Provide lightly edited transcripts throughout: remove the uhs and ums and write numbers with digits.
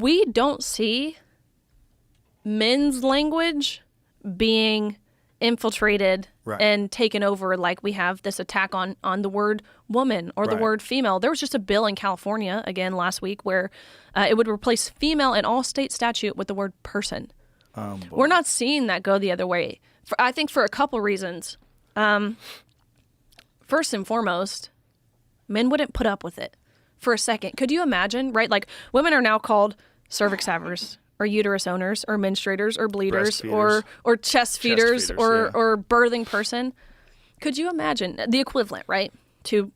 we don't see men's language being infiltrated and taken over like we have this attack on the word woman or the word female. There was just a bill in California, again, last week, where it would replace female in all state statute with the word person. We're not seeing that go the other way. I think for a couple reasons. First and foremost, men wouldn't put up with it for a second. Could you imagine, right? Like, women are now called cervix havers or uterus owners or menstruators or bleeders or chest feeders or birthing person. Could you imagine the equivalent, right, to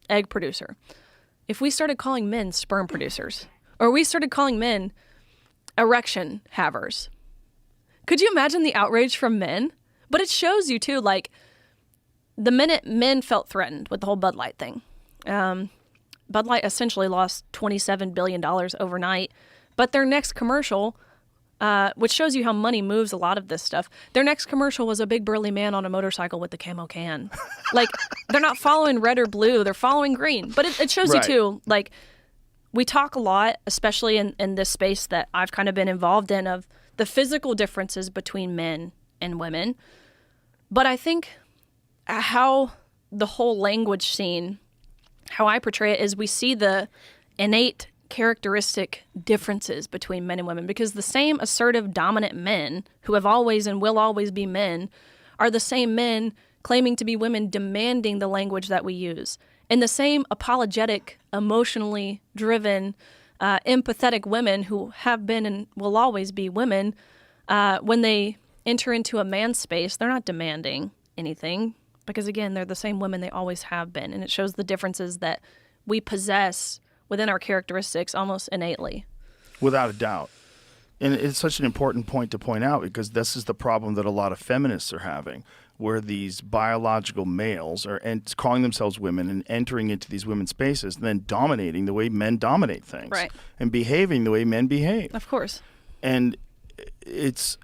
egg producer? If we started calling men sperm producers or we started calling men erection havers, could you imagine the outrage from men? But it shows you, too, like, the minute men felt threatened with the whole Bud Light thing, Bud Light essentially lost $27 billion overnight. But their next commercial, which shows you how money moves a lot of this stuff, their next commercial was a big burly man on a motorcycle with the camo can. Like, they're not following red or blue. They're following green. But it shows you, too, like, we talk a lot, especially in this space that I've kind of been involved in, of the physical differences between men and women. But I think how the whole language scene, how I portray it, is we see the innate characteristic differences between men and women, because the same assertive, dominant men who have always and will always be men are the same men claiming to be women, demanding the language that we use. And the same apologetic, emotionally driven, empathetic women who have been and will always be women, when they enter into a man's space, they're not demanding anything, because, again, they're the same women they always have been. And it shows the differences that we possess within our characteristics almost innately. Without a doubt. And it's such an important point to point out, because this is the problem that a lot of feminists are having, where these biological males are calling themselves women and entering into these women's spaces and then dominating the way men dominate things. Right. And behaving the way men behave. Of course. And it's,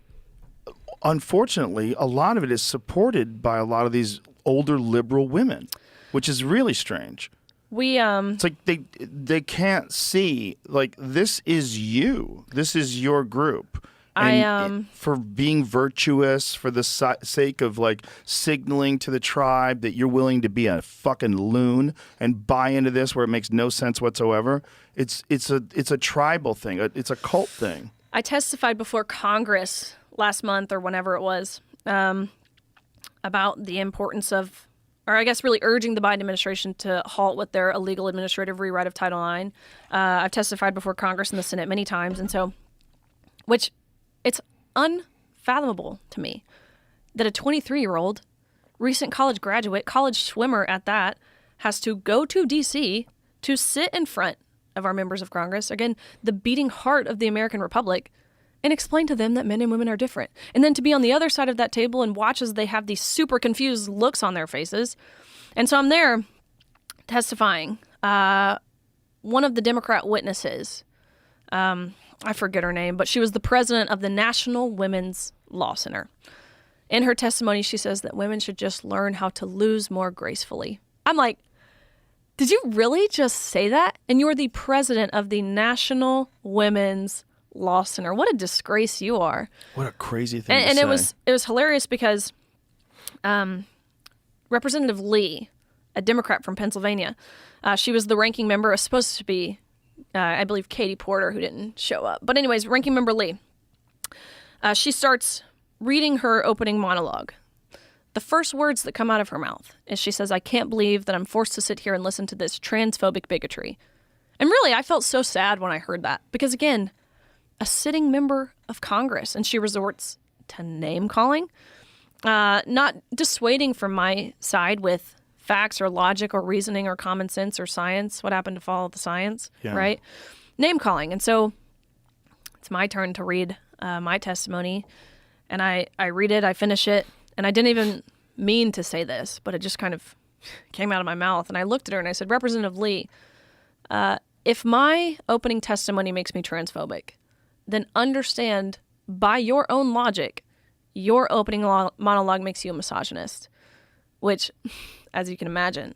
unfortunately, a lot of it is supported by a lot of these older liberal women, which is really strange. It's like they can't see, like, this is you. This is your group. And for being virtuous, for the sake of, like, signaling to the tribe that you're willing to be a fucking loon and buy into this where it makes no sense whatsoever. It's a tribal thing. It's a cult thing. I testified before Congress last month or whenever it was, about the importance of, or I guess really urging the Biden administration to halt with their illegal administrative rewrite of Title IX. I've testified before Congress and the Senate many times, and so, which it's unfathomable to me that a 23-year-old, recent college graduate, college swimmer at that, has to go to D.C. to sit in front of our members of Congress, again, the beating heart of the American Republic, and explain to them that men and women are different. And then to be on the other side of that table and watch as they have these super confused looks on their faces. And so I'm there testifying. One of the Democrat witnesses, I forget her name, but she was the president of the National Women's Law Center. In her testimony, she says that women should just learn how to lose more gracefully. I'm like, did you really just say that? And you're the president of the National Women's Law Center. What a disgrace you are. What a crazy thing to say. And it was hilarious because Representative Lee, a Democrat from Pennsylvania, she was the ranking member. It was supposed to be, I believe, Katie Porter, who didn't show up. But anyways, ranking member Lee, she starts reading her opening monologue. The first words that come out of her mouth is she says, "I can't believe that I'm forced to sit here and listen to this transphobic bigotry." And really, I felt so sad when I heard that because, again, a sitting member of Congress, and she resorts to name calling, not dissuading from my side with facts or logic or reasoning or common sense or science. What happened to follow the science, right? Name calling. And so it's my turn to read my testimony, and I read it, I finish it, and I didn't even mean to say this, but it just kind of came out of my mouth. And I looked at her and I said, "Representative Lee, if my opening testimony makes me transphobic, then understand by your own logic, your opening monologue makes you a misogynist," which, as you can imagine,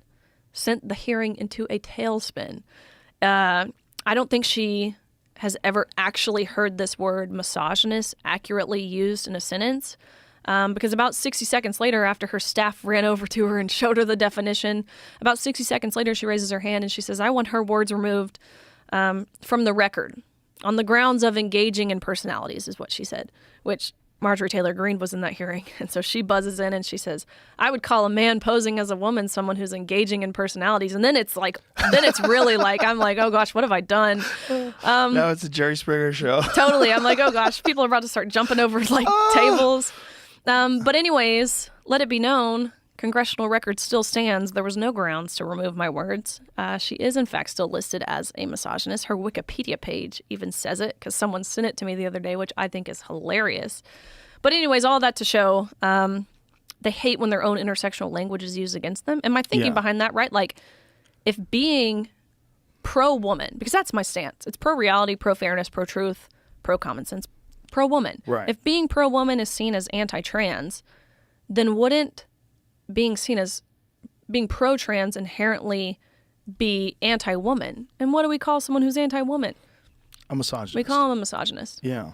sent the hearing into a tailspin. I don't think she has ever actually heard this word misogynist accurately used in a sentence. Because about 60 seconds later, after her staff ran over to her and showed her the definition, about 60 seconds later, she raises her hand and she says, I want her words removed from the record on the grounds of engaging in personalities, is what she said, which Marjorie Taylor Greene was in that hearing. And so she buzzes in and she says, I would call a man posing as a woman someone who's engaging in personalities. And then it's like, then it's really like, I'm like, oh gosh, what have I done? No, it's a Jerry Springer show. Totally. I'm like, oh gosh, people are about to start jumping over like tables. But anyways, let it be known, congressional record still stands. There was no grounds to remove my words. She is, in fact, still listed as a misogynist. Her Wikipedia page even says it because someone sent it to me the other day, which I think is hilarious. But anyways, all that to show they hate when their own intersectional language is used against them. And my thinking behind that, right? Like, if being pro-woman, because that's my stance. It's pro-reality, pro-fairness, pro-truth, pro-common sense, pro-woman. Right. If being pro-woman is seen as anti-trans, then wouldn't being seen as being pro-trans inherently be anti-woman? And what do we call someone who's anti-woman? A misogynist. We call them a misogynist. Yeah.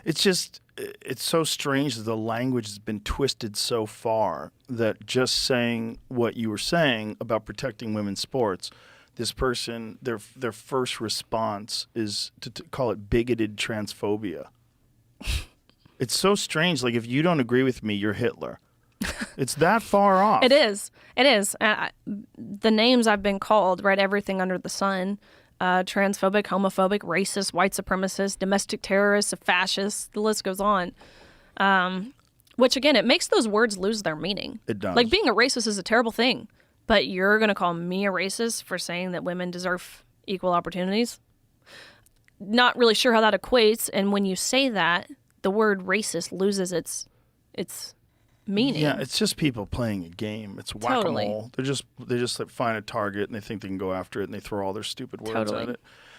It's just, it's so strange that the language has been twisted so far that just saying what you were saying about protecting women's sports, this person, their first response is to call it bigoted transphobia. It's so strange. Like, if you don't agree with me, you're Hitler. It's that far off. It is. It is. The names I've been called, right? Everything under the sun. Transphobic, homophobic, racist, white supremacist, domestic terrorist, a fascist. The list goes on. Which, again, it makes those words lose their meaning. It does. Like, being a racist is a terrible thing. But you're going to call me a racist for saying that women deserve equal opportunities? Not really sure how that equates. And when you say that, the word racist loses its meaning. Yeah, it's just people playing a game. It's whack-a-mole. They just like find a target and they think they can go after it and they throw all their stupid words at it.